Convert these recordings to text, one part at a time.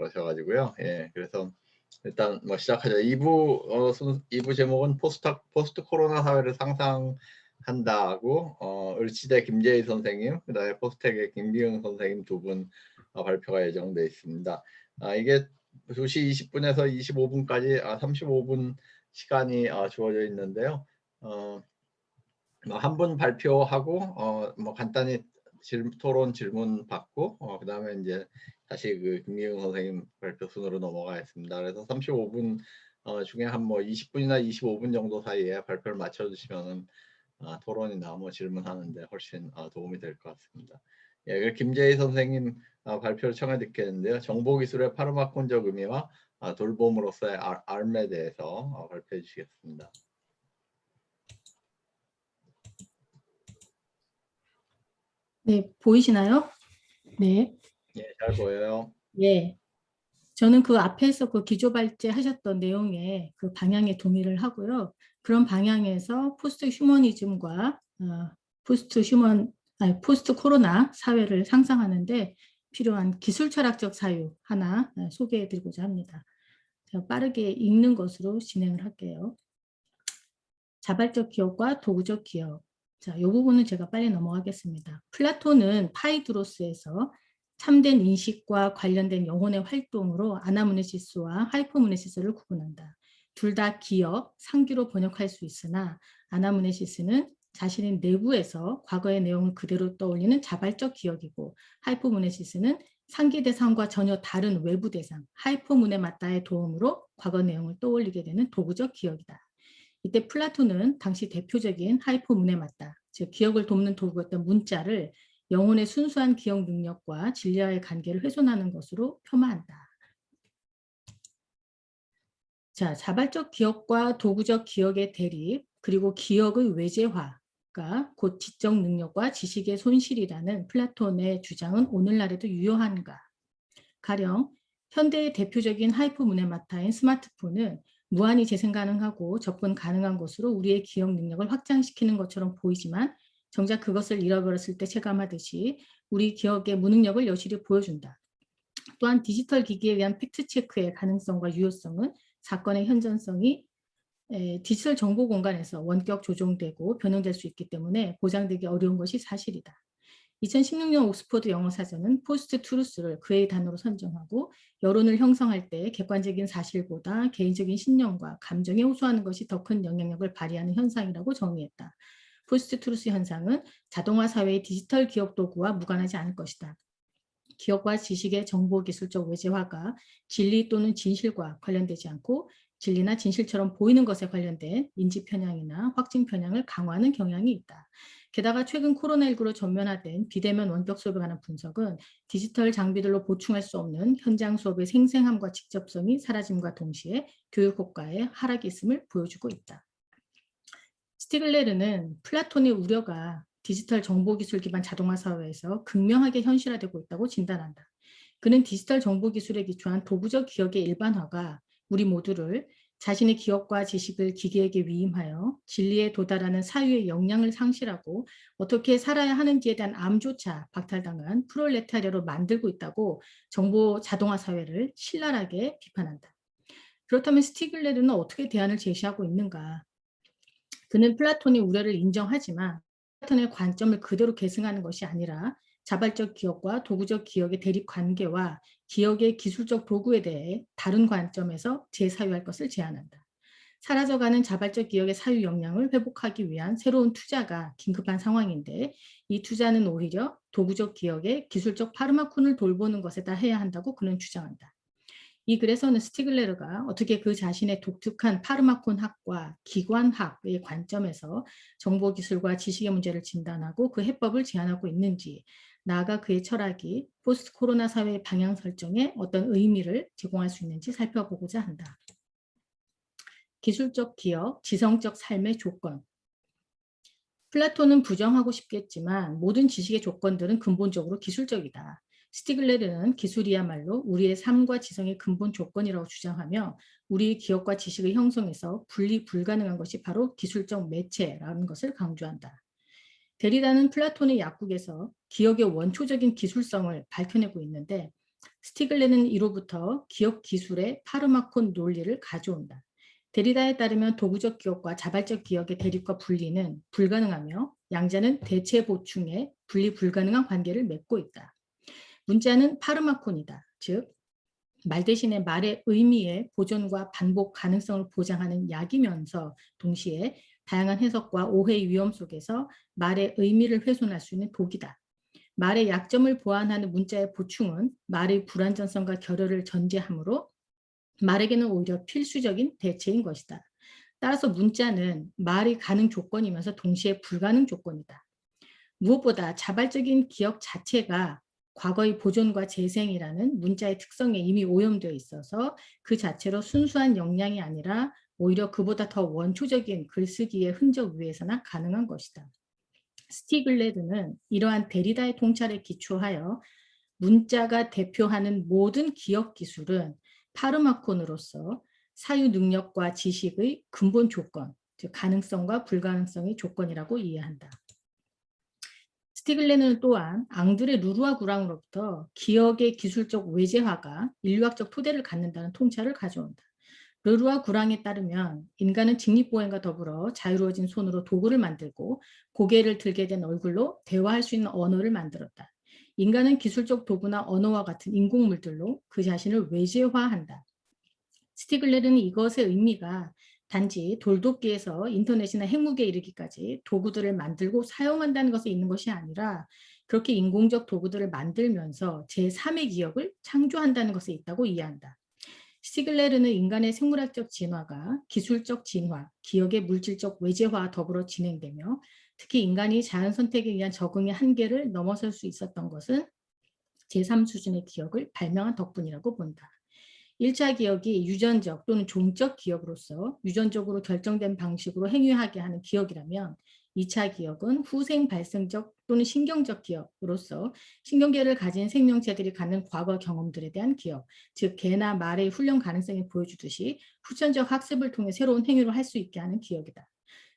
그러셔가지고요. 예, 그래서 일단 뭐 시작하죠. 2부 제목은 포스트 코로나 사회를 상상한다고 을지대 김재희 선생님, 그다음에 포스텍의 김기흥 선생님 두 분 발표가 예정돼 있습니다. 이게 2시 20분에서 25분까지 35분 시간이 주어져 있는데요. 한 분 발표하고 뭐 간단히 토론 질문 받고 그다음에 이제 다시 그 김기흥 선생님 발표 순으로 넘어가겠습니다. 그래서 35분 중에 한 뭐 20분이나 25분 정도 사이에 발표를 맞춰주시면은 토론이나 뭐 질문하는데 훨씬 도움이 될 것 같습니다. 예, 그 김재희 선생님 발표를 청해 듣겠는데요. 정보기술의 파르마콘적 의미와 돌봄으로서의 R에 대해서 발표해 주시겠습니다. 네, 보이시나요? 네. 예, 잘 보여요. 예. 저는 그 앞에서 그 기조발제 하셨던 내용에 그 방향에 동의를 하고요. 그런 방향에서 포스트 휴머니즘과 포스트 코로나 사회를 상상하는데 필요한 기술 철학적 사유 하나 소개해 드리고자 합니다. 제가 빠르게 읽는 것으로 진행을 할게요. 자발적 기업과 도구적 기업. 자, 이 부분은 제가 빨리 넘어가겠습니다. 플라톤은 파이드로스에서 참된 인식과 관련된 영혼의 활동으로 아나무네시스와 하이퍼무네시스를 구분한다. 둘 다 기업, 상기로 번역할 수 있으나 아나무네시스는 자신의 내부에서 과거의 내용을 그대로 떠올리는 자발적 기억이고 하이퍼무네시스는 상기 대상과 전혀 다른 외부 대상, 하이퍼무네마타의 도움으로 과거 내용을 떠올리게 되는 도구적 기억이다. 이때 플라톤은 당시 대표적인 하이퍼무네마타, 즉 기억을 돕는 도구였던 문자를 영혼의 순수한 기억 능력과 진리와의 관계를 훼손하는 것으로 폄하한다. 자, 자발적 기억과 도구적 기억의 대립, 그리고 기억의 외재화가 곧 지적 능력과 지식의 손실이라는 플라톤의 주장은 오늘날에도 유효한가? 가령 현대의 대표적인 하이퍼무네마타인 스마트폰은 무한히 재생 가능하고 접근 가능한 것으로 우리의 기억 능력을 확장시키는 것처럼 보이지만 정작 그것을 잃어버렸을 때 체감하듯이 우리 기억의 무능력을 여실히 보여준다. 또한 디지털 기기에 의한 팩트체크의 가능성과 유효성은 사건의 현전성이 디지털 정보 공간에서 원격 조종되고 변형될 수 있기 때문에 보장되기 어려운 것이 사실이다. 2016년 옥스퍼드 영어사전은 포스트 트루스를 그의 단어로 선정하고 여론을 형성할 때 객관적인 사실보다 개인적인 신념과 감정에 호소하는 것이 더 큰 영향력을 발휘하는 현상이라고 정의했다. 포스트 트루스 현상은 자동화 사회의 디지털 기억 도구와 무관하지 않을 것이다. 기억과 지식의 정보기술적 외재화가 진리 또는 진실과 관련되지 않고 진리나 진실처럼 보이는 것에 관련된 인지 편향이나 확증 편향을 강화하는 경향이 있다. 게다가 최근 코로나19로 전면화된 비대면 원격 수업에 관한 분석은 디지털 장비들로 보충할 수 없는 현장 수업의 생생함과 직접성이 사라짐과 동시에 교육 효과에 하락이 있음을 보여주고 있다. 스티글레르는 플라톤의 우려가 디지털 정보기술 기반 자동화 사회에서 극명하게 현실화되고 있다고 진단한다. 그는 디지털 정보기술에 기초한 도구적 기억의 일반화가 우리 모두를 자신의 기억과 지식을 기계에게 위임하여 진리에 도달하는 사유의 역량을 상실하고 어떻게 살아야 하는지에 대한 암조차 박탈당한 프롤레타리아로 만들고 있다고 정보 자동화 사회를 신랄하게 비판한다. 그렇다면 스티글레르는 어떻게 대안을 제시하고 있는가? 그는 플라톤의 우려를 인정하지만 플라톤의 관점을 그대로 계승하는 것이 아니라 자발적 기억과 도구적 기억의 대립 관계와 기억의 기술적 도구에 대해 다른 관점에서 재사유할 것을 제안한다. 사라져가는 자발적 기억의 사유 역량을 회복하기 위한 새로운 투자가 긴급한 상황인데 이 투자는 오히려 도구적 기억의 기술적 파르마콘을 돌보는 것에다 해야 한다고 그는 주장한다. 이 글에서는 스티글레르가 어떻게 그 자신의 독특한 파르마콘 학과 기관학의 관점에서 정보기술과 지식의 문제를 진단하고 그 해법을 제안하고 있는지, 나아가 그의 철학이 포스트 코로나 사회의 방향 설정에 어떤 의미를 제공할 수 있는지 살펴보고자 한다. 기술적 기억, 지성적 삶의 조건. 플라톤은 부정하고 싶겠지만 모든 지식의 조건들은 근본적으로 기술적이다. 스티글레르는 기술이야말로 우리의 삶과 지성의 근본 조건이라고 주장하며 우리의 기억과 지식의 형성에서 분리 불가능한 것이 바로 기술적 매체라는 것을 강조한다. 데리다는 플라톤의 약국에서 기억의 원초적인 기술성을 밝혀내고 있는데 스티글레는 이로부터 기억 기술의 파르마콘 논리를 가져온다. 데리다에 따르면 도구적 기억과 자발적 기억의 대립과 분리는 불가능하며 양자는 대체 보충에 분리 불가능한 관계를 맺고 있다. 문자는 파르마콘이다. 즉, 말 대신에 말의 의미의 보존과 반복 가능성을 보장하는 약이면서 동시에 다양한 해석과 오해의 위험 속에서 말의 의미를 훼손할 수 있는 독이다. 말의 약점을 보완하는 문자의 보충은 말의 불완전성과 결여를 전제하므로 말에게는 오히려 필수적인 대체인 것이다. 따라서 문자는 말이 가능 조건이면서 동시에 불가능 조건이다. 무엇보다 자발적인 기억 자체가 과거의 보존과 재생이라는 문자의 특성에 이미 오염되어 있어서 그 자체로 순수한 역량이 아니라 오히려 그보다 더 원초적인 글쓰기의 흔적 위에서나 가능한 것이다. 스티글레드는 이러한 데리다의 통찰에 기초하여 문자가 대표하는 모든 기억 기술은 파르마콘으로서 사유 능력과 지식의 근본 조건, 즉 가능성과 불가능성의 조건이라고 이해한다. 스티글레는 또한 앙드레 루루아 구랑으로부터 기억의 기술적 외재화가 인류학적 토대를 갖는다는 통찰을 가져온다. 르루아 구랑에 따르면 인간은 직립보행과 더불어 자유로워진 손으로 도구를 만들고 고개를 들게 된 얼굴로 대화할 수 있는 언어를 만들었다. 인간은 기술적 도구나 언어와 같은 인공물들로 그 자신을 외재화한다. 스티글레르는 이것의 의미가 단지 돌도끼에서 인터넷이나 핵무기에 이르기까지 도구들을 만들고 사용한다는 것에 있는 것이 아니라 그렇게 인공적 도구들을 만들면서 제3의 기억을 창조한다는 것에 있다고 이해한다. 스티글레르는 인간의 생물학적 진화가 기술적 진화, 기억의 물질적 외재화와 더불어 진행되며 특히 인간이 자연 선택에 의한 적응의 한계를 넘어설 수 있었던 것은 제3 수준의 기억을 발명한 덕분이라고 본다. 1차 기억이 유전적 또는 종적 기억으로서 유전적으로 결정된 방식으로 행위하게 하는 기억이라면 2차 기억은 후생 발생적 또는 신경적 기억으로서 신경계를 가진 생명체들이 갖는 과거 경험들에 대한 기억, 즉 개나 말의 훈련 가능성이 보여주듯이 후천적 학습을 통해 새로운 행위를 할 수 있게 하는 기억이다.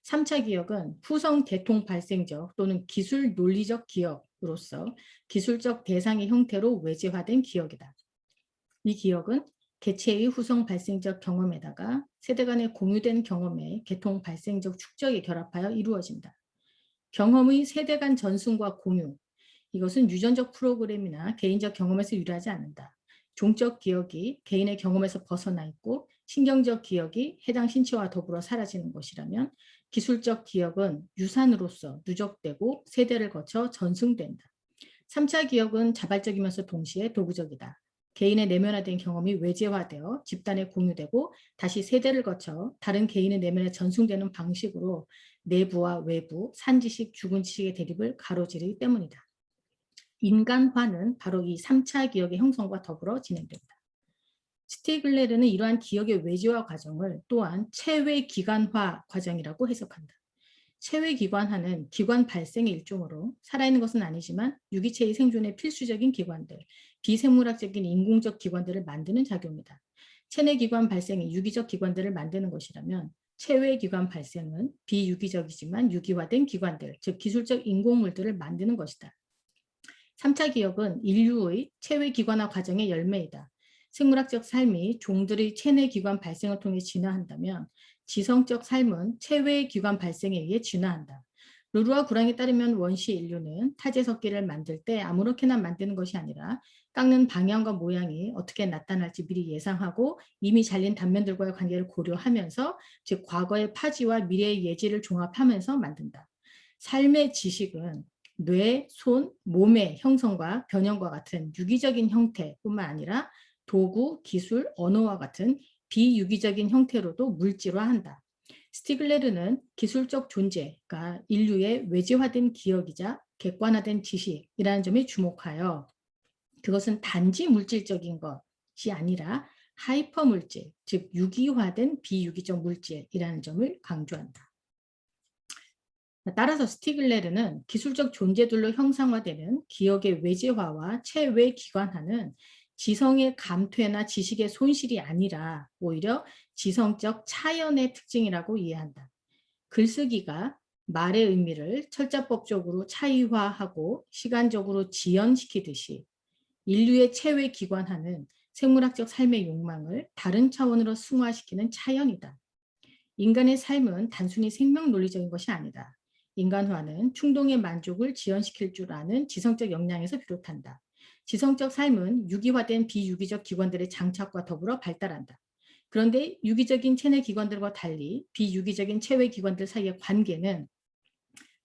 3차 기억은 후성 대통 발생적 또는 기술 논리적 기억으로서 기술적 대상의 형태로 외재화된 기억이다. 이 기억은 개체의 후성 발생적 경험에다가 세대 간의 공유된 경험의 개통 발생적 축적에 결합하여 이루어진다. 경험의 세대 간 전승과 공유, 이것은 유전적 프로그램이나 개인적 경험에서 유래하지 않는다. 종적 기억이 개인의 경험에서 벗어나 있고 신경적 기억이 해당 신체와 더불어 사라지는 것이라면 기술적 기억은 유산으로서 누적되고 세대를 거쳐 전승된다. 3차 기억은 자발적이면서 동시에 도구적이다. 개인의 내면화된 경험이 외재화되어 집단에 공유되고 다시 세대를 거쳐 다른 개인의 내면에 전승되는 방식으로 내부와 외부, 산 지식, 죽은 지식의 대립을 가로지르기 때문이다. 인간화는 바로 이 3차 기억의 형성과 더불어 진행된다. 스티글레르는 이러한 기억의 외재화 과정을 또한 체외기관화 과정이라고 해석한다. 체외기관화는 기관 발생의 일종으로 살아있는 것은 아니지만 유기체의 생존에 필수적인 기관들, 비생물학적인 인공적 기관들을 만드는 작용이다. 체내기관 발생이 유기적 기관들을 만드는 것이라면 체외기관 발생은 비유기적이지만 유기화된 기관들, 즉 기술적 인공물들을 만드는 것이다. 3차 기억은 인류의 체외기관화 과정의 열매이다. 생물학적 삶이 종들의 체내기관 발생을 통해 진화한다면 지성적 삶은 체외기관 발생에 의해 진화한다. 루루와 구랑에 따르면 원시 인류는 타제석기를 만들 때 아무렇게나 만드는 것이 아니라 깎는 방향과 모양이 어떻게 나타날지 미리 예상하고 이미 잘린 단면들과의 관계를 고려하면서 즉 과거의 파지와 미래의 예지를 종합하면서 만든다. 삶의 지식은 뇌, 손, 몸의 형성과 변형과 같은 유기적인 형태뿐만 아니라 도구, 기술, 언어와 같은 비유기적인 형태로도 물질화한다. 스티글레르는 기술적 존재가 인류의 외재화된 기억이자 객관화된 지식이라는 점에 주목하여 그것은 단지 물질적인 것이 아니라 하이퍼 물질, 즉 유기화된 비유기적 물질이라는 점을 강조한다. 따라서 스티글레르는 기술적 존재들로 형상화되는 기억의 외재화와 체외기관화는 지성의 감퇴나 지식의 손실이 아니라 오히려 지성적 차연의 특징이라고 이해한다. 글쓰기가 말의 의미를 철자법적으로 차이화하고 시간적으로 지연시키듯이 인류의 최외 기관하는 생물학적 삶의 욕망을 다른 차원으로 승화시키는 차연이다. 인간의 삶은 단순히 생명 논리적인 것이 아니다. 인간화는 충동의 만족을 지연시킬 줄 아는 지성적 역량에서 비롯한다. 지성적 삶은 유기화된 비유기적 기관들의 장착과 더불어 발달한다. 그런데 유기적인 체내 기관들과 달리 비유기적인 체외 기관들 사이의 관계는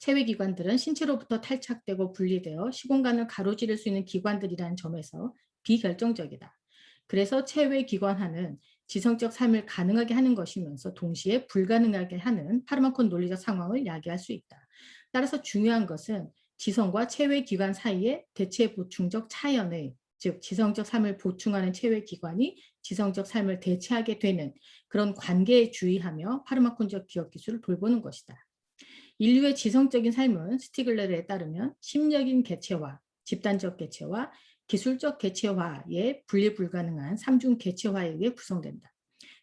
체외 기관들은 신체로부터 탈착되고 분리되어 시공간을 가로지를 수 있는 기관들이라는 점에서 비결정적이다. 그래서 체외 기관하는 지성적 삶을 가능하게 하는 것이면서 동시에 불가능하게 하는 파르마콘 논리적 상황을 야기할 수 있다. 따라서 중요한 것은 지성과 체외 기관 사이의 대체 보충적 차연의, 즉 지성적 삶을 보충하는 체외 기관이 지성적 삶을 대체하게 되는 그런 관계에 주의하며 파르마콘적 기억 기술을 돌보는 것이다. 인류의 지성적인 삶은 스티글레르에 따르면 심적인 개체화, 집단적 개체화, 기술적 개체화의 분리 불가능한 3중 개체화에 의해 구성된다.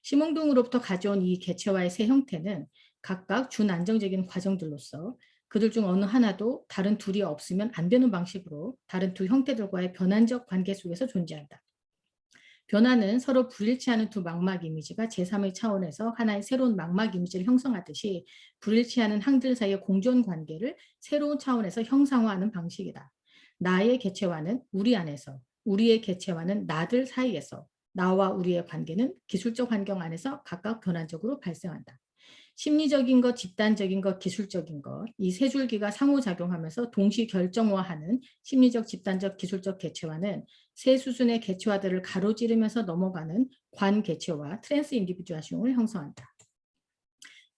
시몽둥으로부터 가져온 이 개체화의 세 형태는 각각 준안정적인 과정들로서 그들 중 어느 하나도 다른 둘이 없으면 안 되는 방식으로 다른 두 형태들과의 변환적 관계 속에서 존재한다. 변화는 서로 불일치하는 두 망막 이미지가 제3의 차원에서 하나의 새로운 망막 이미지를 형성하듯이 불일치하는 항들 사이의 공존 관계를 새로운 차원에서 형상화하는 방식이다. 나의 개체화는 우리 안에서, 우리의 개체화는 나들 사이에서, 나와 우리의 관계는 기술적 환경 안에서 각각 변환적으로 발생한다. 심리적인 것, 집단적인 것, 기술적인 것, 이 세 줄기가 상호작용하면서 동시 결정화하는 심리적, 집단적, 기술적 개체화는 세 수순의 개체화들을 가로지르면서 넘어가는 관개체화, 트랜스 인디비듀아숑을 형성한다.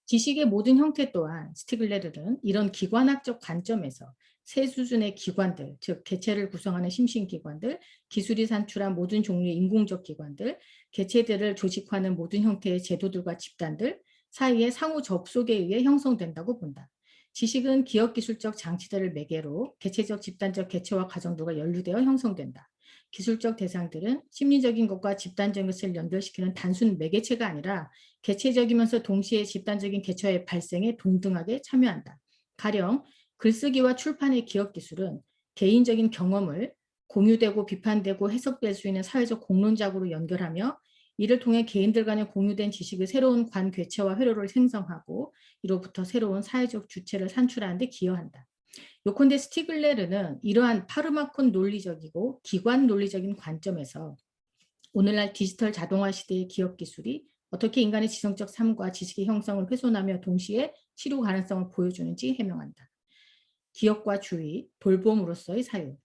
지식의 모든 형태 또한 스티글레르는 이런 기관학적 관점에서 세 수준의 기관들, 즉 개체를 구성하는 심신기관들, 기술이 산출한 모든 종류의 인공적 기관들, 개체들을 조직화하는 모든 형태의 제도들과 집단들 사이의 상호 접속에 의해 형성된다고 본다. 지식은 기억기술적 장치들을 매개로 개체적, 집단적 개체화 과정들과 연루되어 형성된다. 기술적 대상들은 심리적인 것과 집단적인 것을 연결시키는 단순 매개체가 아니라 개체적이면서 동시에 집단적인 개체의 발생에 동등하게 참여한다. 가령 글쓰기와 출판의 기억 기술은 개인적인 경험을 공유되고 비판되고 해석될 수 있는 사회적 공론작으로 연결하며 이를 통해 개인들 간의 공유된 지식의 새로운 관괴체와 회로를 생성하고 이로부터 새로운 사회적 주체를 산출하는 데 기여한다. 요컨대 스티글레르는 이러한 파르마콘 논리적이고 기관 논리적인 관점에서 오늘날 디지털 자동화 시대의 기억 기술이 어떻게 인간의 지성적 삶과 지식의 형성을 훼손하며 동시에 치료 가능성을 보여주는지 해명한다. 기억과 주의, 돌봄으로서의 사용.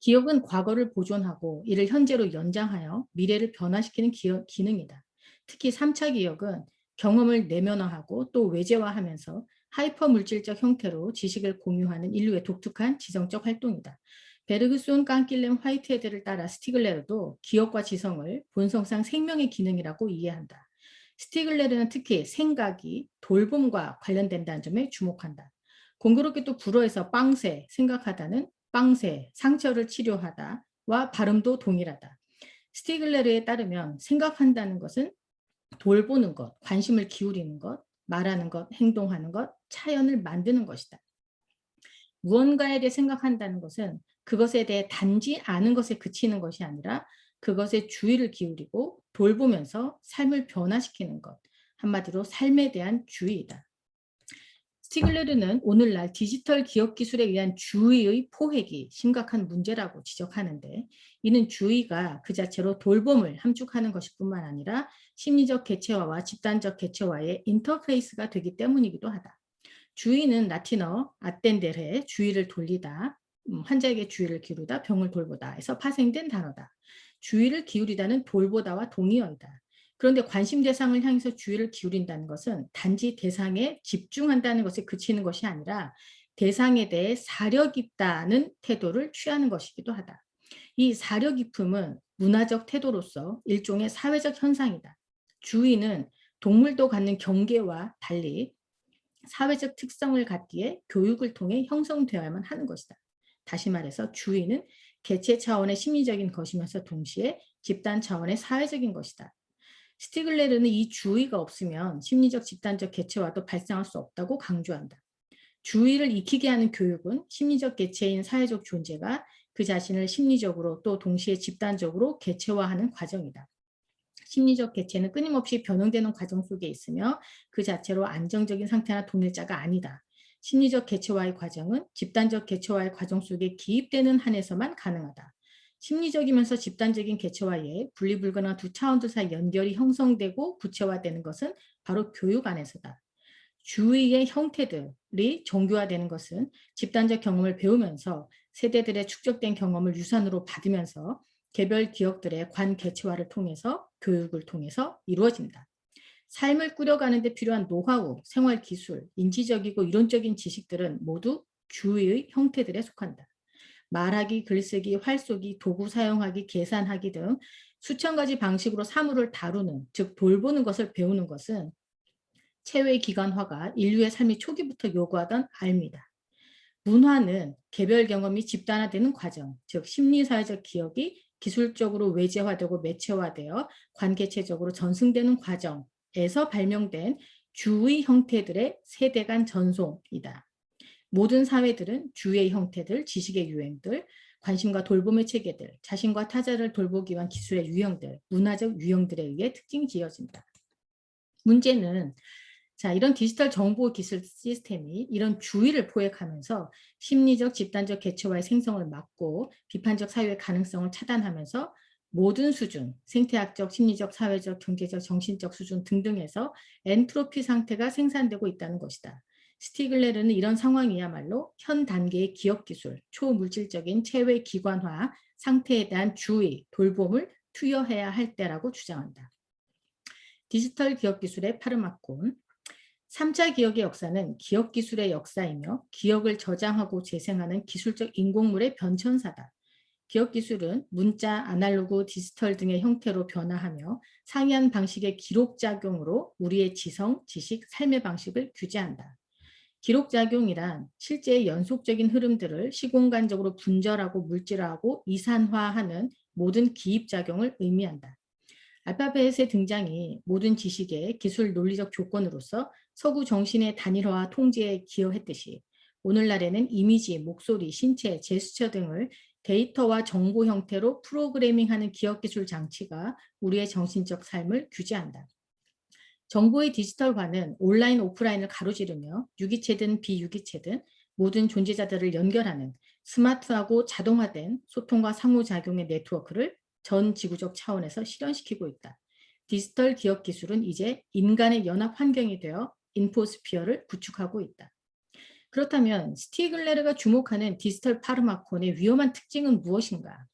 기억은 과거를 보존하고 이를 현재로 연장하여 미래를 변화시키는 기능이다. 특히 3차 기억은 경험을 내면화하고 또 외재화하면서 하이퍼 물질적 형태로 지식을 공유하는 인류의 독특한 지성적 활동이다. 베르그손, 깡킬렘, 화이트헤드를 따라 스티글레르도 기억과 지성을 본성상 생명의 기능이라고 이해한다. 스티글레르는 특히 생각이 돌봄과 관련된다는 점에 주목한다. 공교롭게 또 불어에서 빵새, 생각하다는 빵새, 상처를 치료하다와 발음도 동일하다. 스티글레르에 따르면 생각한다는 것은 돌보는 것, 관심을 기울이는 것, 말하는 것, 행동하는 것, 차연을 만드는 것이다. 무언가에 대해 생각한다는 것은 그것에 대해 단지 아는 것에 그치는 것이 아니라 그것에 주의를 기울이고 돌보면서 삶을 변화시키는 것, 한마디로 삶에 대한 주의이다. 스티글레르는 오늘날 디지털 기억 기술에 의한 주의의 포획이 심각한 문제라고 지적하는데 이는 주의가 그 자체로 돌봄을 함축하는 것일 뿐만 아니라 심리적 개체화와 집단적 개체화의 인터페이스가 되기 때문이기도 하다. 주의는 라틴어 아텐데레, 주의를 돌리다, 환자에게 주의를 기울이다, 병을 돌보다에서 파생된 단어다. 주의를 기울이다는 돌보다와 동의어이다. 그런데 관심 대상을 향해서 주의를 기울인다는 것은 단지 대상에 집중한다는 것에 그치는 것이 아니라 대상에 대해 사려 깊다는 태도를 취하는 것이기도 하다. 이 사려 깊음은 문화적 태도로서 일종의 사회적 현상이다. 주의는 동물도 갖는 경계와 달리 사회적 특성을 갖기에 교육을 통해 형성되어야만 하는 것이다. 다시 말해서 주의는 개체 차원의 심리적인 것이면서 동시에 집단 차원의 사회적인 것이다. 스티글레르는 이 주의가 없으면 심리적 집단적 개체화도 발생할 수 없다고 강조한다. 주의를 익히게 하는 교육은 심리적 개체인 사회적 존재가 그 자신을 심리적으로 또 동시에 집단적으로 개체화하는 과정이다. 심리적 개체는 끊임없이 변형되는 과정 속에 있으며 그 자체로 안정적인 상태나 동일자가 아니다. 심리적 개체화의 과정은 집단적 개체화의 과정 속에 기입되는 한에서만 가능하다. 심리적이면서 집단적인 개체화에 분리불가능한 두 차원들 사이 연결이 형성되고 구체화되는 것은 바로 교육 안에서다. 주의의 형태들이 정교화되는 것은 집단적 경험을 배우면서 세대들의 축적된 경험을 유산으로 받으면서 개별 기억들의 관개체화를 통해서 교육을 통해서 이루어진다. 삶을 꾸려가는 데 필요한 노하우, 생활 기술, 인지적이고 이론적인 지식들은 모두 주의의 형태들에 속한다. 말하기, 글쓰기, 활쏘기, 도구 사용하기, 계산하기 등 수천 가지 방식으로 사물을 다루는, 즉 돌보는 것을 배우는 것은 체외 기관화가 인류의 삶의 초기부터 요구하던 알미다. 문화는 개별 경험이 집단화되는 과정, 즉 심리사회적 기억이 기술적으로 외재화되고 매체화되어 관계체적으로 전승되는 과정에서 발명된 주의 형태들의 세대 간 전송이다. 모든 사회들은 주의 형태들, 지식의 유행들, 관심과 돌봄의 체계들, 자신과 타자를 돌보기 위한 기술의 유형들, 문화적 유형들에 의해 특징 지어진다. 문제는 이런 디지털 정보 기술 시스템이 이런 주의를 포획하면서 심리적 집단적 개체화의 생성을 막고 비판적 사유의 가능성을 차단하면서 모든 수준, 생태학적, 심리적, 사회적, 경제적, 정신적 수준 등등에서 엔트로피 상태가 생산되고 있다는 것이다. 스티글레르는 이런 상황이야말로 현 단계의 기억기술, 초물질적인 체외 기관화 상태에 대한 주의, 돌봄을 투여해야 할 때라고 주장한다. 디지털 기억기술의 파르마콘 3차 기억의 역사는 기억기술의 역사이며 기억을 저장하고 재생하는 기술적 인공물의 변천사다. 기억기술은 문자, 아날로그, 디지털 등의 형태로 변화하며 상이한 방식의 기록작용으로 우리의 지성, 지식, 삶의 방식을 규제한다. 기록작용이란 실제의 연속적인 흐름들을 시공간적으로 분절하고 물질화하고 이산화하는 모든 기입작용을 의미한다. 알파벳의 등장이 모든 지식의 기술 논리적 조건으로서 서구 정신의 단일화와 통제에 기여했듯이 오늘날에는 이미지, 목소리, 신체, 제스처 등을 데이터와 정보 형태로 프로그래밍하는 기억기술 장치가 우리의 정신적 삶을 규제한다. 정보의 디지털화는 온라인, 오프라인을 가로지르며 유기체든 비유기체든 모든 존재자들을 연결하는 스마트하고 자동화된 소통과 상호작용의 네트워크를 전 지구적 차원에서 실현시키고 있다. 디지털 기억 기술은 이제 인간의 연합 환경이 되어 인포스피어를 구축하고 있다. 그렇다면 스티글레르가 주목하는 디지털 파르마콘의 위험한 특징은 무엇인가?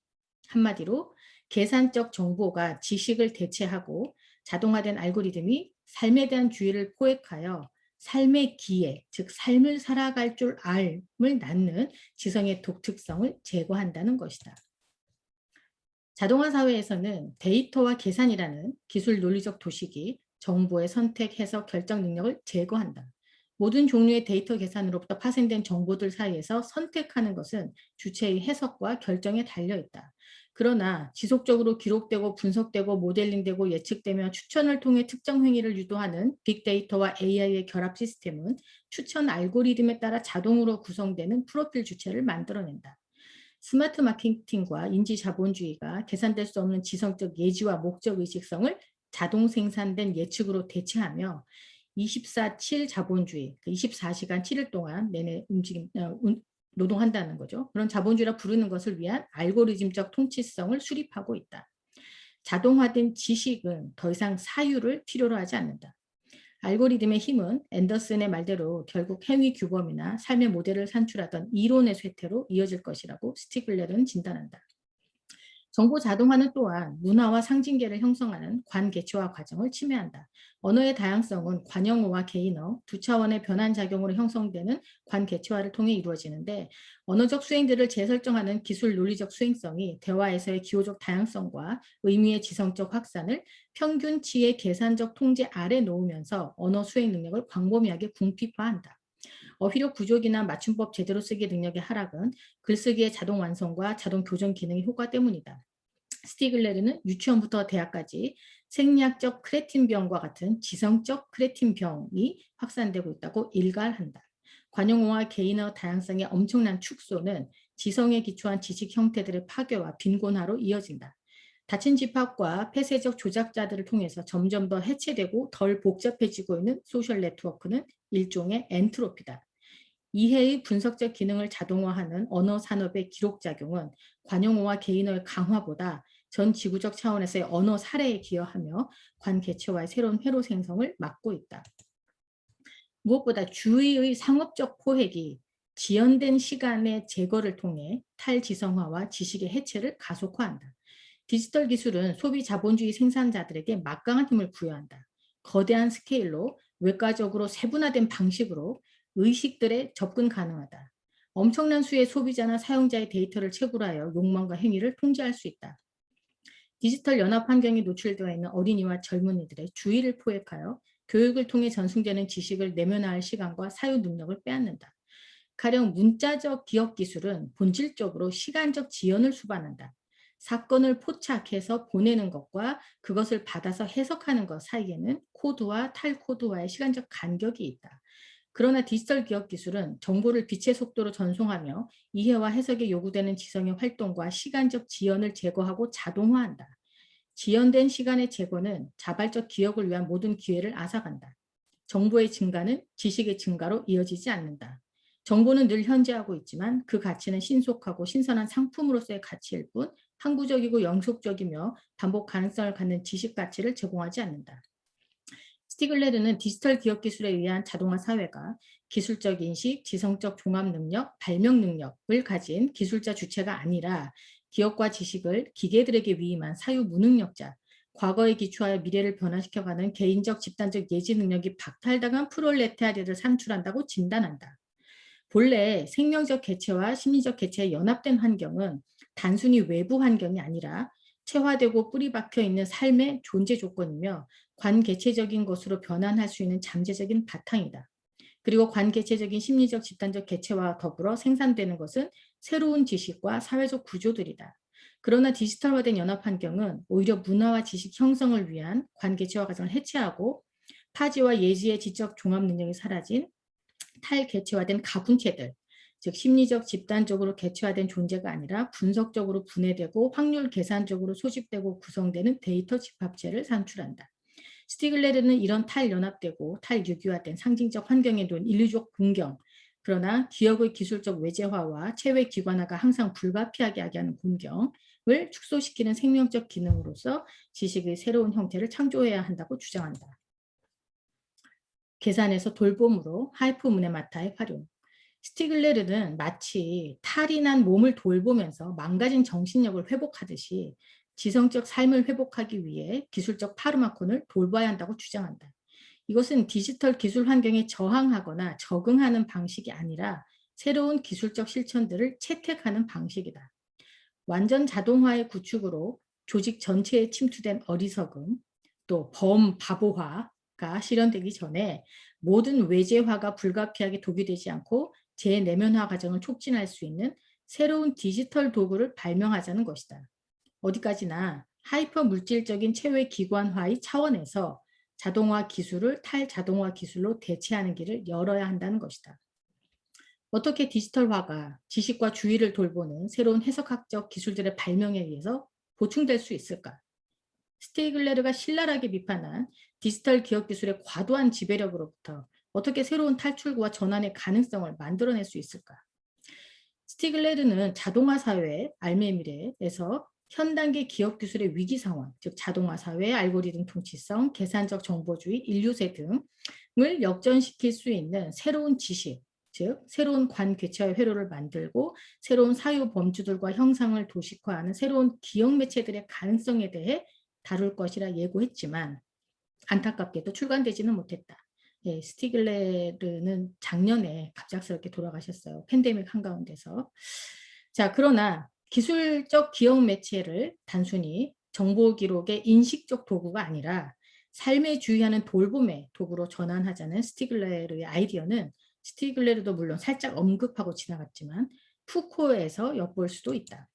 한마디로 계산적 정보가 지식을 대체하고 자동화된 알고리즘이 삶에 대한 주의를 포획하여 삶의 기회, 즉 삶을 살아갈 줄 알을 낳는 지성의 독특성을 제거한다는 것이다. 자동화 사회에서는 데이터와 계산이라는 기술 논리적 도식이 정보의 선택, 해석, 결정 능력을 제거한다. 모든 종류의 데이터 계산으로부터 파생된 정보들 사이에서 선택하는 것은 주체의 해석과 결정에 달려있다. 그러나 지속적으로 기록되고 분석되고 모델링되고 예측되며 추천을 통해 특정 행위를 유도하는 빅데이터와 AI의 결합 시스템은 추천 알고리즘에 따라 자동으로 구성되는 프로필 주체를 만들어낸다. 스마트 마케팅과 인지 자본주의가 계산될 수 없는 지성적 예지와 목적 의식성을 자동 생산된 예측으로 대체하며 24/7 자본주의, 24시간 7일 동안 내내 노동한다는 거죠. 그런 자본주의라 부르는 것을 위한 알고리즘적 통치성을 수립하고 있다. 자동화된 지식은 더 이상 사유를 필요로 하지 않는다. 알고리즘의 힘은 앤더슨의 말대로 결국 행위 규범이나 삶의 모델을 산출하던 이론의 쇠퇴로 이어질 것이라고 스티글레르는 진단한다. 정보 자동화는 또한 문화와 상징계를 형성하는 관개체화 과정을 침해한다. 언어의 다양성은 관영어와 개인어, 두 차원의 변환작용으로 형성되는 관개체화를 통해 이루어지는데 언어적 수행들을 재설정하는 기술 논리적 수행성이 대화에서의 기호적 다양성과 의미의 지성적 확산을 평균치의 계산적 통제 아래 놓으면서 언어 수행 능력을 광범위하게 궁핍화한다. 어휘력 부족이나 맞춤법 제대로 쓰기 능력의 하락은 글쓰기의 자동 완성과 자동 교정 기능의 효과 때문이다. 스티글레르는 유치원부터 대학까지 생리학적 크레틴병과 같은 지성적 크레틴병이 확산되고 있다고 일갈한다. 관용어와 개인어 다양성의 엄청난 축소는 지성에 기초한 지식 형태들의 파괴와 빈곤화로 이어진다. 닫힌 집합과 폐쇄적 조작자들을 통해서 점점 더 해체되고 덜 복잡해지고 있는 소셜 네트워크는 일종의 엔트로피다. 이해의 분석적 기능을 자동화하는 언어 산업의 기록작용은 관용어와 개인어의 강화보다 전 지구적 차원에서의 언어 살해에 기여하며 관개체와의 새로운 회로 생성을 막고 있다. 무엇보다 주의의 상업적 포획이 지연된 시간의 제거를 통해 탈지성화와 지식의 해체를 가속화한다. 디지털 기술은 소비 자본주의 생산자들에게 막강한 힘을 부여한다. 거대한 스케일로 외과적으로 세분화된 방식으로 의식들에 접근 가능하다. 엄청난 수의 소비자나 사용자의 데이터를 채굴하여 욕망과 행위를 통제할 수 있다. 디지털 연합 환경에 노출되어 있는 어린이와 젊은이들의 주의를 포획하여 교육을 통해 전승되는 지식을 내면화할 시간과 사유 능력을 빼앗는다. 가령 문자적 기억 기술은 본질적으로 시간적 지연을 수반한다. 사건을 포착해서 보내는 것과 그것을 받아서 해석하는 것 사이에는 코드와 탈코드와의 시간적 간격이 있다. 그러나 디지털 기억 기술은 정보를 빛의 속도로 전송하며 이해와 해석에 요구되는 지성의 활동과 시간적 지연을 제거하고 자동화한다. 지연된 시간의 제거는 자발적 기억을 위한 모든 기회를 앗아간다. 정보의 증가는 지식의 증가로 이어지지 않는다. 정보는 늘 현재하고 있지만 그 가치는 신속하고 신선한 상품으로서의 가치일 뿐 항구적이고 영속적이며 반복 가능성을 갖는 지식 가치를 제공하지 않는다. 스티글레르는 디지털 기억 기술에 의한 자동화 사회가 기술적 인식, 지성적 종합 능력, 발명 능력을 가진 기술자 주체가 아니라 기억과 지식을 기계들에게 위임한 사유 무능력자, 과거에 기초하여 미래를 변화시켜가는 개인적 집단적 예지 능력이 박탈당한 프롤레타리아를 산출한다고 진단한다. 본래 생명적 개체와 심리적 개체의 연합된 환경은 단순히 외부 환경이 아니라 체화되고 뿌리 박혀 있는 삶의 존재 조건이며 관개체적인 것으로 변환할 수 있는 잠재적인 바탕이다. 그리고 관개체적인 심리적 집단적 개체와 더불어 생산되는 것은 새로운 지식과 사회적 구조들이다. 그러나 디지털화된 연합 환경은 오히려 문화와 지식 형성을 위한 관개체화 과정을 해체하고 타지와 예지의 지적 종합 능력이 사라진 탈개체화된 가분체들, 즉 심리적 집단적으로 개체화된 존재가 아니라 분석적으로 분해되고 확률 계산적으로 소집되고 구성되는 데이터 집합체를 산출한다. 스티글레르는 이런 탈연합되고 탈유기화된 상징적 환경에 놓인 인류적 공경, 그러나 기억의 기술적 외재화와 체외 기관화가 항상 불가피하게 하게 하는 공경을 축소시키는 생명적 기능으로서 지식의 새로운 형태를 창조해야 한다고 주장한다. 계산에서 돌봄으로 하이퍼문에마타의 활용. 스티글레르는 마치 탈이 난 몸을 돌보면서 망가진 정신력을 회복하듯이 지성적 삶을 회복하기 위해 기술적 파르마콘을 돌봐야 한다고 주장한다. 이것은 디지털 기술 환경에 저항하거나 적응하는 방식이 아니라 새로운 기술적 실천들을 채택하는 방식이다. 완전 자동화의 구축으로 조직 전체에 침투된 어리석음, 또 범바보화가 실현되기 전에 모든 외재화가 불가피하게 독유되지 않고 재내면화 과정을 촉진할 수 있는 새로운 디지털 도구를 발명하자는 것이다. 어디까지나 하이퍼 물질적인 체외 기관화의 차원에서 자동화 기술을 탈자동화 기술로 대체하는 길을 열어야 한다는 것이다. 어떻게 디지털화가 지식과 주의를 돌보는 새로운 해석학적 기술들의 발명에 의해서 보충될 수 있을까? 스테이글레르가 신랄하게 비판한 디지털 기억 기술의 과도한 지배력으로부터 어떻게 새로운 탈출구와 전환의 가능성을 만들어낼 수 있을까? 스티글레르는 자동화 사회 알메미레에서 현 단계 기업 기술의 위기 상황, 즉 자동화 사회, 알고리즘 통치성, 계산적 정보주의, 인류세 등을 역전시킬 수 있는 새로운 지식, 즉 새로운 관계체의 회로를 만들고 새로운 사유 범주들과 형상을 도식화하는 새로운 기억 매체들의 가능성에 대해 다룰 것이라 예고했지만 안타깝게도 출간되지는 못했다. 예, 스티글레르는 작년에 갑작스럽게 돌아가셨어요. 팬데믹 한가운데서. 자, 그러나 기술적 기억 매체를 단순히 정보 기록의 인식적 도구가 아니라 삶에 주의하는 돌봄의 도구로 전환하자는 스티글레르의 아이디어는 스티글레르도 물론 살짝 언급하고 지나갔지만 푸코에서 엿볼 수도 있다.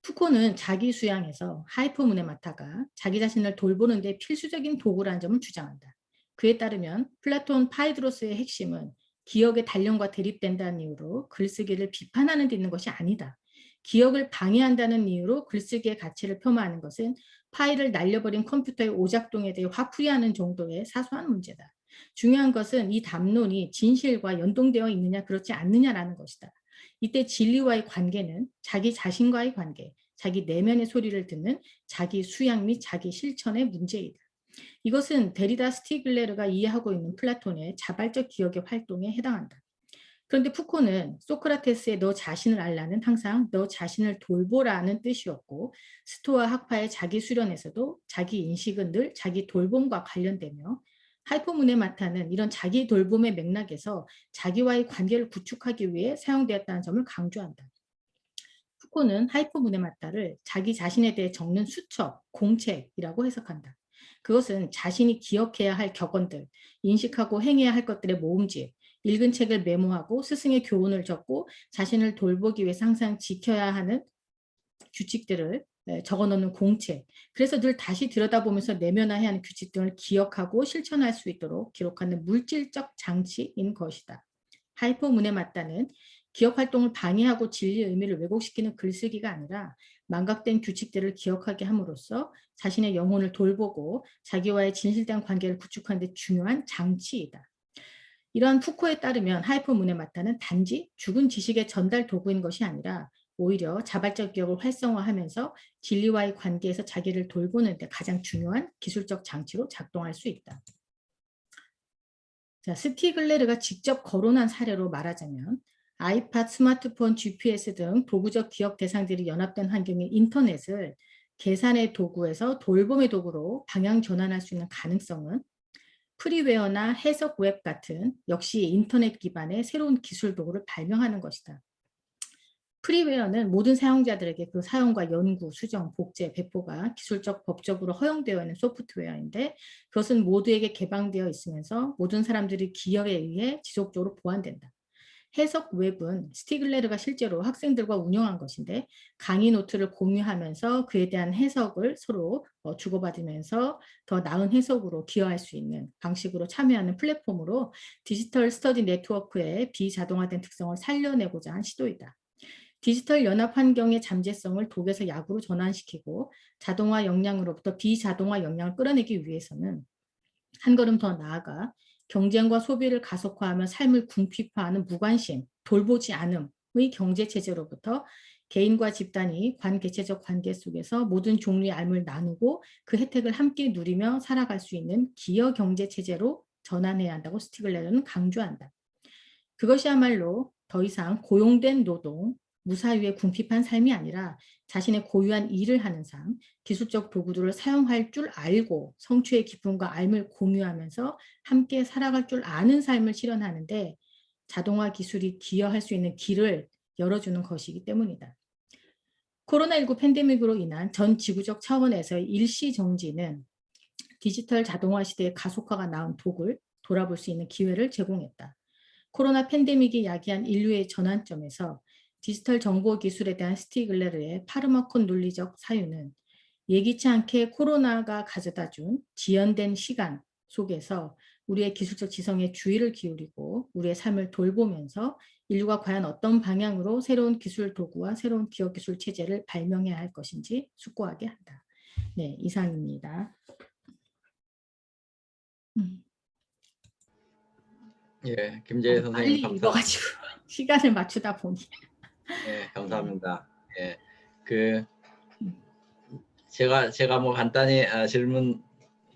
푸코는 자기 수양에서 하이퍼문에마타가 자기 자신을 돌보는 데 필수적인 도구라는 점을 주장한다. 그에 따르면 플라톤 파이드로스의 핵심은 기억의 단련과 대립된다는 이유로 글쓰기를 비판하는 데 있는 것이 아니다. 기억을 방해한다는 이유로 글쓰기의 가치를 폄하하는 것은 파일을 날려버린 컴퓨터의 오작동에 대해 화풀이하는 정도의 사소한 문제다. 중요한 것은 이 담론이 진실과 연동되어 있느냐 그렇지 않느냐라는 것이다. 이때 진리와의 관계는 자기 자신과의 관계, 자기 내면의 소리를 듣는 자기 수양 및 자기 실천의 문제이다. 이것은 데리다 스티글레르가 이해하고 있는 플라톤의 자발적 기억의 활동에 해당한다. 그런데 푸코는 소크라테스의 너 자신을 알라는 항상 너 자신을 돌보라는 뜻이었고 스토아 학파의 자기 수련에서도 자기 인식은 늘 자기 돌봄과 관련되며 하이퍼문에마타는 이런 자기 돌봄의 맥락에서 자기와의 관계를 구축하기 위해 사용되었다는 점을 강조한다. 푸코는 하이퍼문에마타를 자기 자신에 대해 적는 수첩, 공책이라고 해석한다. 그것은 자신이 기억해야 할 격언들, 인식하고 행해야 할 것들의 모음집, 읽은 책을 메모하고 스승의 교훈을 적고 자신을 돌보기 위해서 항상 지켜야 하는 규칙들을 적어놓는 공책. 그래서 늘 다시 들여다보면서 내면화해야 하는 규칙 등을 기억하고 실천할 수 있도록 기록하는 물질적 장치인 것이다. 하이퍼문에 맞다는 기억 활동을 방해하고 진리의 의미를 왜곡시키는 글쓰기가 아니라 망각된 규칙들을 기억하게 함으로써 자신의 영혼을 돌보고 자기와의 진실된 관계를 구축하는 데 중요한 장치이다. 이러한 푸코에 따르면 하이퍼문에 맞다는 단지 죽은 지식의 전달 도구인 것이 아니라 오히려 자발적 기억을 활성화하면서 진리와의 관계에서 자기를 돌보는 데 가장 중요한 기술적 장치로 작동할 수 있다. 자, 스티글레르가 직접 거론한 사례로 말하자면 아이팟, 스마트폰, GPS 등 도구적 기억 대상들이 연합된 환경의 인터넷을 계산의 도구에서 돌봄의 도구로 방향 전환할 수 있는 가능성은 프리웨어나 해석 웹 같은 역시 인터넷 기반의 새로운 기술 도구를 발명하는 것이다. 프리웨어는 모든 사용자들에게 그 사용과 연구, 수정, 복제, 배포가 기술적, 법적으로 허용되어 있는 소프트웨어인데 그것은 모두에게 개방되어 있으면서 모든 사람들이 기억에 의해 지속적으로 보완된다. 해석 웹은 스티글레르가 실제로 학생들과 운영한 것인데 강의 노트를 공유하면서 그에 대한 해석을 서로 주고받으면서 더 나은 해석으로 기여할 수 있는 방식으로 참여하는 플랫폼으로 디지털 스터디 네트워크의 비자동화된 특성을 살려내고자 한 시도이다. 디지털 연합 환경의 잠재성을 독에서 약으로 전환시키고 자동화 역량으로부터 비자동화 역량을 끌어내기 위해서는 한 걸음 더 나아가 경쟁과 소비를 가속화하며 삶을 궁핍화하는 무관심, 돌보지 않음의 경제체제로부터 개인과 집단이 관계체적 관계 속에서 모든 종류의 삶을 나누고 그 혜택을 함께 누리며 살아갈 수 있는 기여경제체제로 전환해야 한다고 스티글레르는 강조한다. 그것이야말로 더 이상 고용된 노동, 무사유의 궁핍한 삶이 아니라 자신의 고유한 일을 하는 삶, 기술적 도구들을 사용할 줄 알고 성취의 기쁨과 삶을 공유하면서 함께 살아갈 줄 아는 삶을 실현하는데 자동화 기술이 기여할 수 있는 길을 열어주는 것이기 때문이다. 코로나19 팬데믹으로 인한 전 지구적 차원에서의 일시정지는 디지털 자동화 시대의 가속화가 낳은 독을 돌아볼 수 있는 기회를 제공했다. 코로나 팬데믹이 야기한 인류의 전환점에서 디지털 정보 기술에 대한 스티글레르의 파르마콘 논리적 사유는 예기치 않게 코로나가 가져다준 지연된 시간 속에서 우리의 기술적 지성에 주의를 기울이고 우리의 삶을 돌보면서 인류가 과연 어떤 방향으로 새로운 기술 도구와 새로운 기업 기술 체제를 발명해야 할 것인지 숙고하게 한다. 네, 이상입니다. 예, 김재희 빨리 선생님 읽어가지고 시간을 맞추다 보니. 예, 감사합니다. 예, 그 제가 뭐 간단히 질문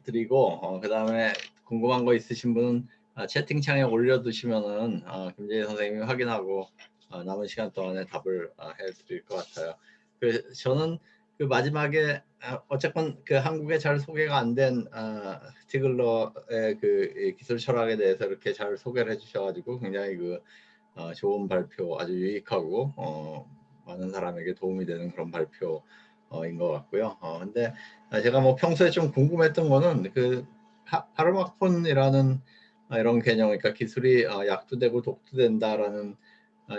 드리고 그다음에 궁금한 거 있으신 분은 채팅창에 올려두시면은 김재희 선생님이 확인하고 남은 시간 동안에 답을 해드릴 것 같아요. 저는 그 마지막에 어쨌건 그 한국에 잘 소개가 안 된 스티글러의 그 기술 철학에 대해서 이렇게 잘 소개를 해주셔가지고 굉장히 그 좋은 발표, 아주 유익하고 많은 사람에게 도움이 되는 그런 발표인 것 같고요. 근데 제가 뭐 평소에 좀 궁금했던 거는 그 파르마콘이라는 이런 개념, 그러니까 기술이 약도 되고 독도 된다라는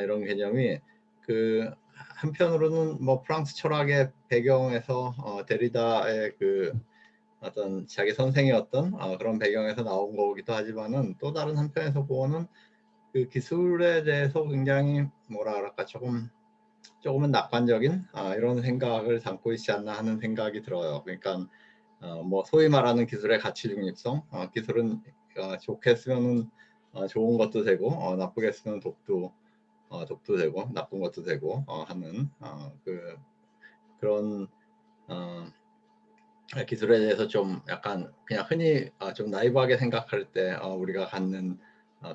이런 개념이 그 한편으로는 뭐 프랑스 철학의 배경에서 데리다의 그 어떤 자기 선생이었던 그런 배경에서 나온 거기도 하지만은 또 다른 한편에서 보면은 그 기술에 대해서 굉장히 뭐라 그럴까 조금은 낙관적인 이런 생각을 담고 있지 않나 하는 생각이 들어요. 그러니까 뭐 소위 말하는 기술의 가치 중립성, 기술은 좋게 쓰면은 좋은 것도 되고 나쁘게 쓰면 독도 되고 나쁜 것도 되고 하는 그런 어, 기술에 대해서 좀 약간 그냥 흔히 좀 나이브하게 생각할 때 우리가 갖는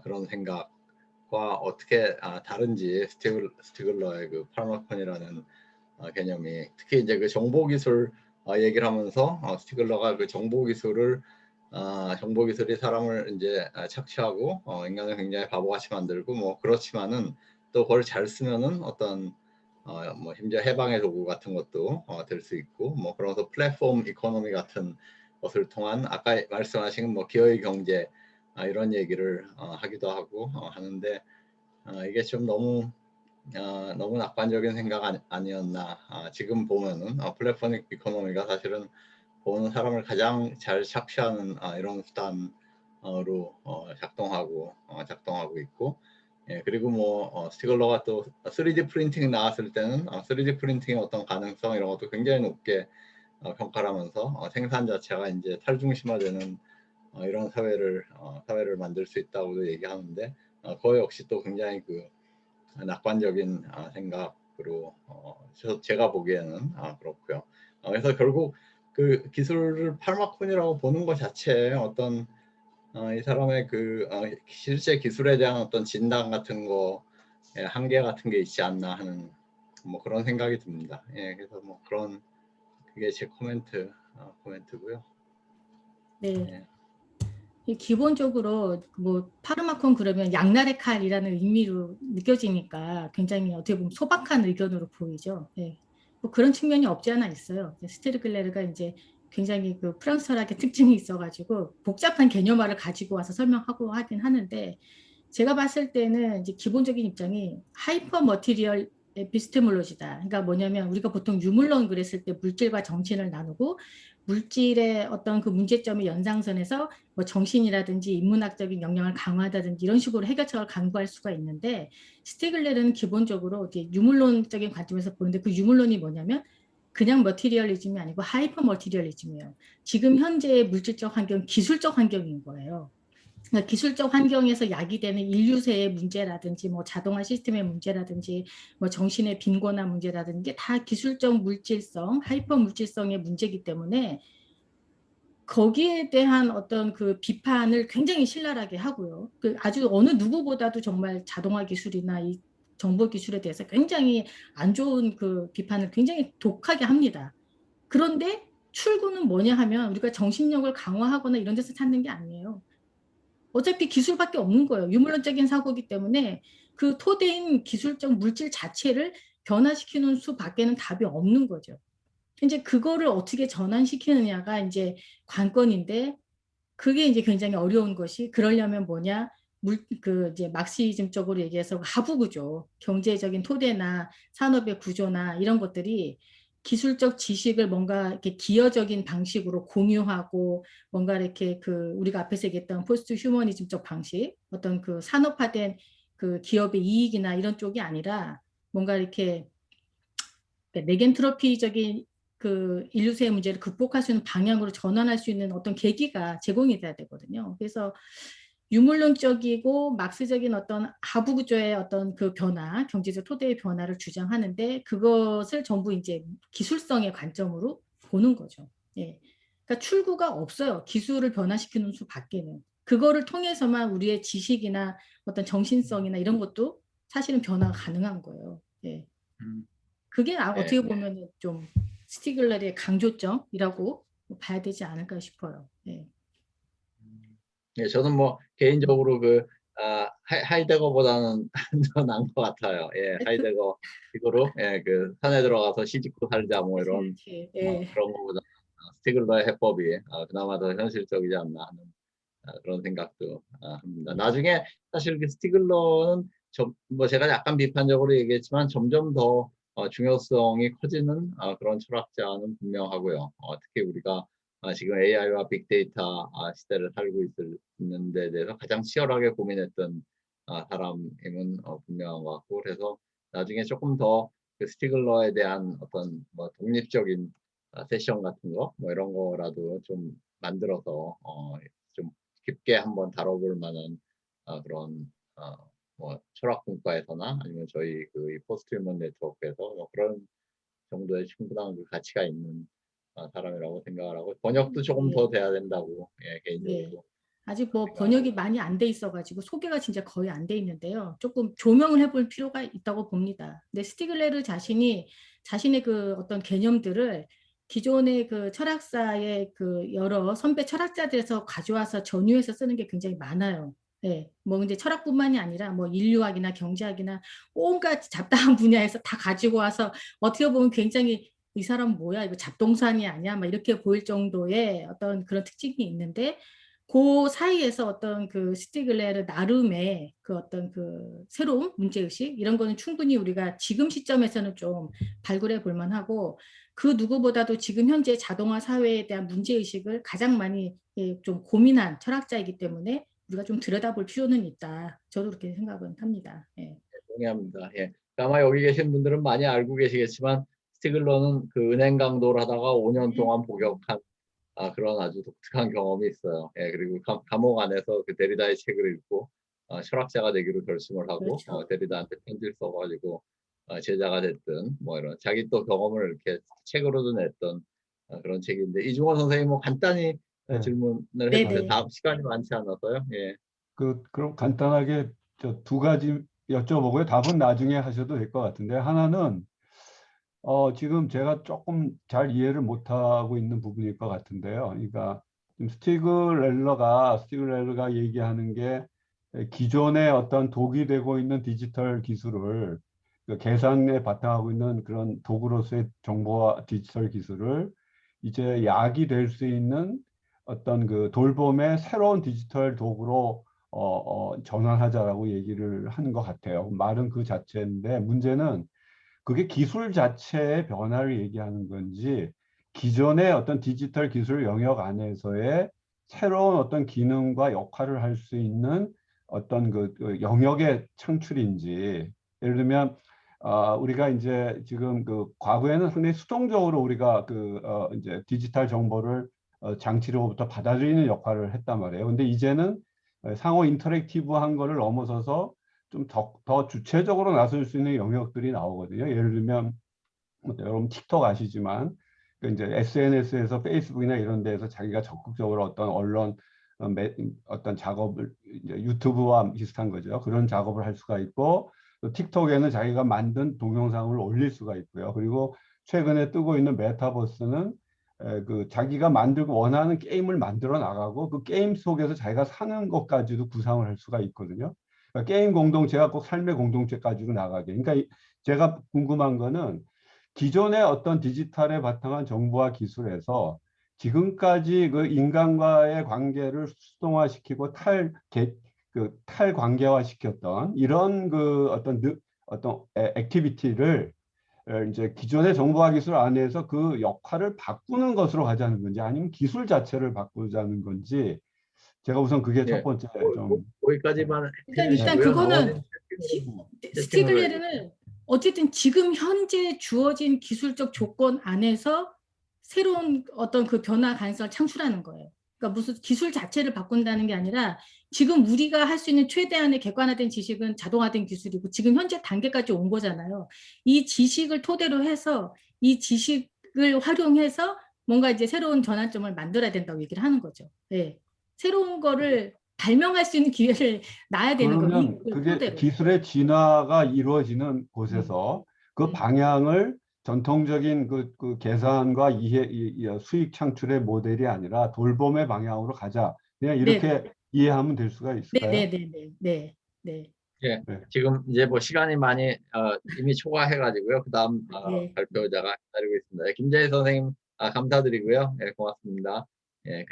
그런 생각과 어떻게 다른지 스티글러의 그 파르마콘이라는 개념이 특히 이제 그 정보기술 얘기를 하면서 스티글러가 그 정보기술이 사람을 이제 착취하고 인간을 굉장히 바보같이 만들고 뭐 그렇지만은 또 그걸 잘 쓰면은 어떤 뭐 심지어 해방의 도구 같은 것도 될 수 있고 뭐 그러면서 플랫폼 이코노미 같은 것을 통한 아까 말씀하신 뭐 기여의 경제 이런 얘기를 하기도 하고 하는데 이게 좀 너무 낙관적인 생각 아니었나. 지금 보면은 플랫폼 이코노미가 사실은 보는 사람을 가장 잘 착취하는 이런 수단으로 작동하고 있고, 예, 그리고 뭐 스티글러가 또 3D 프린팅 나왔을 때는 3D 프린팅의 어떤 가능성 이런 것도 굉장히 높게 평가를 하면서 생산 자체가 이제 탈중심화되는 이런 사회를 만들 수 있다고도 얘기하는데 그거 역시 또 굉장히 그 낙관적인 생각으로 제가 보기에는 그렇고요. 그래서 결국 그 기술을 팔마콘이라고 보는 것 자체에 어떤 이 사람의 그 실제 기술에 대한 어떤 진단 같은 거에 한계 같은 게 있지 않나 하는 뭐 그런 생각이 듭니다. 예, 그래서 뭐 그런 그게 제 코멘트고요. 네. 예. 기본적으로 뭐 파르마콘 그러면 양날의 칼이라는 의미로 느껴지니까 굉장히 어떻게 보면 소박한 의견으로 보이죠. 네. 뭐 그런 측면이 없지 않아 있어요. 스테르글레르가 이제 굉장히 그 프랑스 철학의 특징이 있어가지고 복잡한 개념화를 가지고 와서 설명하고 하긴 하는데 제가 봤을 때는 이제 기본적인 입장이 하이퍼 머티리얼 에피스테몰로지다. 그러니까 뭐냐면 우리가 보통 유물론 그랬을 때 물질과 정신을 나누고 물질의 어떤 그 문제점의 연상선에서 뭐 정신이라든지 인문학적인 역량을 강화하다든지 이런 식으로 해결책을 강구할 수가 있는데 스티글레르는 기본적으로 이제 유물론적인 관점에서 보는데 그 유물론이 뭐냐면 그냥 머티리얼리즘이 아니고 하이퍼 머티리얼리즘이에요. 지금 현재의 물질적 환경, 기술적 환경인 거예요. 그러니까 기술적 환경에서 야기되는 인류세의 문제라든지 뭐 자동화 시스템의 문제라든지 뭐 정신의 빈곤화 문제라든지 다 기술적 물질성, 하이퍼 물질성의 문제이기 때문에 거기에 대한 어떤 그 비판을 굉장히 신랄하게 하고요. 그 아주 어느 누구보다도 정말 자동화 기술이나 이 정보 기술에 대해서 굉장히 안 좋은 그 비판을 굉장히 독하게 합니다. 그런데 출구는 뭐냐 하면 우리가 정신력을 강화하거나 이런 데서 찾는 게 아니에요. 어차피 기술밖에 없는 거예요. 유물론적인 사고이기 때문에 그 토대인 기술적 물질 자체를 변화시키는 수밖에는 답이 없는 거죠. 이제 그거를 어떻게 전환시키느냐가 이제 관건인데 그게 이제 굉장히 어려운 것이 그러려면 뭐냐 그 이제 막시즘적으로 얘기해서 하부 구조, 경제적인 토대나 산업의 구조나 이런 것들이 기술적 지식을 뭔가 이렇게 기여적인 방식으로 공유하고 뭔가 이렇게 그 우리가 앞에서 얘기했던 포스트 휴머니즘적 방식 어떤 그 산업화된 그 기업의 이익이나 이런 쪽이 아니라 뭔가 이렇게 네겐트로피적인 그 인류세의 문제를 극복할 수 있는 방향으로 전환할 수 있는 어떤 계기가 제공이 돼야 되거든요. 그래서 유물론적이고 막스적인 어떤 하부 구조의 어떤 그 변화, 경제적 토대의 변화를 주장하는데 그것을 전부 이제 기술성의 관점으로 보는 거죠. 예. 그러니까 출구가 없어요. 기술을 변화시키는 수밖에는. 그거를 통해서만 우리의 지식이나 어떤 정신성이나 이런 것도 사실은 변화가 가능한 거예요. 예. 음, 그게 네. 어떻게 보면 좀 스티글러의 강조점이라고 봐야 되지 않을까 싶어요. 예. 예, 저는 뭐 개인적으로 그 하이데거보다는 더 나은 것 같아요. 예, 하여튼 하이데거 식으로 그 산에 들어가서 시집고 살자 뭐 그치, 이런 그치. 예. 그런 거보다 스티글러의 해법이 그나마 더 현실적이지 않나 하는 그런 생각도 합니다. 나중에 사실 그 스티글러는 뭐 제가 약간 비판적으로 얘기했지만 점점 더 중요성이 커지는 그런 철학자는 분명하고요. 특히 우리가 지금 AI와 빅데이터 시대를 살고 있는 데 대해서 가장 치열하게 고민했던 사람임은 분명한 것 같고, 그래서 나중에 조금 더 그 스티글러에 대한 어떤 뭐 독립적인 세션 같은 거 뭐 이런 거라도 좀 만들어서 좀 깊게 한번 다뤄볼 만한 그런 뭐 철학 분과에서나 아니면 저희 그 포스트 휴먼 네트워크에서 뭐 그런 정도의 충분한 그 가치가 있는 사람이라고 생각을 하고, 번역도 조금 더 네. 돼야 된다고 네. 개인적으로 아직 뭐 생각을 번역이 하고. 많이 안 돼 있어 가지고 소개가 진짜 거의 안 돼 있는데요. 조금 조명을 해볼 필요가 있다고 봅니다. 근데 스티글레르 자신이 자신의 그 어떤 개념들을 기존의 그 철학사의 그 여러 선배 철학자들에서 가져와서 전유해서 쓰는 게 굉장히 많아요. 네. 뭐 근데 철학뿐만이 아니라 뭐 인류학이나 경제학이나 온갖 잡다한 분야에서 다 가지고 와서 어떻게 보면 굉장히 이 사람 뭐야 이거 잡동사니 아니야 막 이렇게 보일 정도의 어떤 그런 특징이 있는데, 그 사이에서 어떤 그 스티글레르 나름의 그 어떤 그 새로운 문제의식 이런 거는 충분히 우리가 지금 시점에서는 좀 발굴해 볼 만하고, 그 누구보다도 지금 현재 자동화 사회에 대한 문제의식을 가장 많이 좀 고민한 철학자이기 때문에 우리가 좀 들여다볼 필요는 있다. 저도 그렇게 생각은 합니다. 예. 동의합니다. 예. 아마 여기 계신 분들은 많이 알고 계시겠지만, 스티글러는 그 은행 강도를 하다가 5년 동안 복역한 그런 아주 독특한 경험이 있어요. 예, 그리고 감옥 안에서 그 데리다의 책을 읽고 철학자가 되기로 결심을 하고 그렇죠. 데리다한테 편지를 써가지고 제자가 됐던 뭐 이런 자기 또 경험을 이렇게 책으로도 냈던 그런 책인데, 이중원 선생님 뭐 간단히 네. 질문을 해도 돼요. 네네. 다음 시간이 많지 않아서요. 예. 그럼 간단하게 저 두 가지 여쭤보고요. 답은 나중에 하셔도 될 것 같은데, 하나는 지금 제가 조금 잘 이해를 못하고 있는 부분일 것 같은데요. 그러니까 지금 스티글렐러가 얘기하는 게 기존의 어떤 독이 되고 있는 디지털 기술을, 그 계산에 바탕하고 있는 그런 도구로서의 정보와 디지털 기술을 이제 약이 될 수 있는 어떤 그 돌봄의 새로운 디지털 도구로 전환하자라고 얘기를 하는 것 같아요. 말은 그 자체인데, 문제는 그게 기술 자체의 변화를 얘기하는 건지, 기존의 어떤 디지털 기술 영역 안에서의 새로운 어떤 기능과 역할을 할 수 있는 어떤 그 영역의 창출인지. 예를 들면 우리가 이제 지금 그 과거에는 상당히 수동적으로 우리가 이제 디지털 정보를 장치로부터 받아들이는 역할을 했단 말이에요. 근데 이제는 상호 인터랙티브한 거를 넘어서서 좀 더 주체적으로 나설 수 있는 영역들이 나오거든요. 예를 들면 뭐 여러분 틱톡 아시지만 그 이제 SNS에서 페이스북이나 이런 데에서 자기가 적극적으로 어떤 언론 어떤 작업을, 이제 유튜브와 비슷한 거죠. 그런 작업을 할 수가 있고, 또 틱톡에는 자기가 만든 동영상을 올릴 수가 있고요. 그리고 최근에 뜨고 있는 메타버스는 그 자기가 만들고 원하는 게임을 만들어 나가고 그 게임 속에서 자기가 사는 것까지도 구상을 할 수가 있거든요. 그러니까 게임 공동체가 꼭 삶의 공동체까지도 나가게. 그러니까 제가 궁금한 거는 기존의 어떤 디지털에 바탕한 정보와 기술에서 지금까지 그 인간과의 관계를 수동화시키고 탈관계화시켰던 이런 그 어떤 액티비티를 이제 기존의 정보화 기술 안에서 그 역할을 바꾸는 것으로 가자는 건지, 아니면 기술 자체를 바꾸자는 건지. 제가 우선 그게 첫 예. 번째 좀. 거기까지만 일단 해주시고요. 그거는 나머지는 채팅으로 해주세요. 스티글레르는 어쨌든 지금 현재 주어진 기술적 조건 안에서 새로운 어떤 그 변화 가능성을 창출하는 거예요. 그러니까 무슨 기술 자체를 바꾼다는 게 아니라 지금 우리가 할 수 있는 최대한의 객관화된 지식은 자동화된 기술이고 지금 현재 단계까지 온 거잖아요. 이 지식을 토대로 해서 이 지식을 활용해서 뭔가 이제 새로운 전환점을 만들어야 된다고 얘기를 하는 거죠. 네. 새로운 거를 발명할 수 있는 기회를 놔야 되는 거예요. 그러면 이 그게 토대로. 기술의 진화가 이루어지는 음, 곳에서 그 음. 방향을 전통적인 그 계산과 수익 창출의 모델이 아니라 돌봄의 방향으로 가자. 그냥 네네. 이렇게 이해하면 될 수가 있을까요? 네네네네. 네. 네. 예. 네. 지금 이제 뭐 시간이 많이 이미 초과해가지고요. 그다음 네. 발표자가 기다리고 있습니다. 김재희 선생님 감사드리고요. 예, 고맙습니다. 예.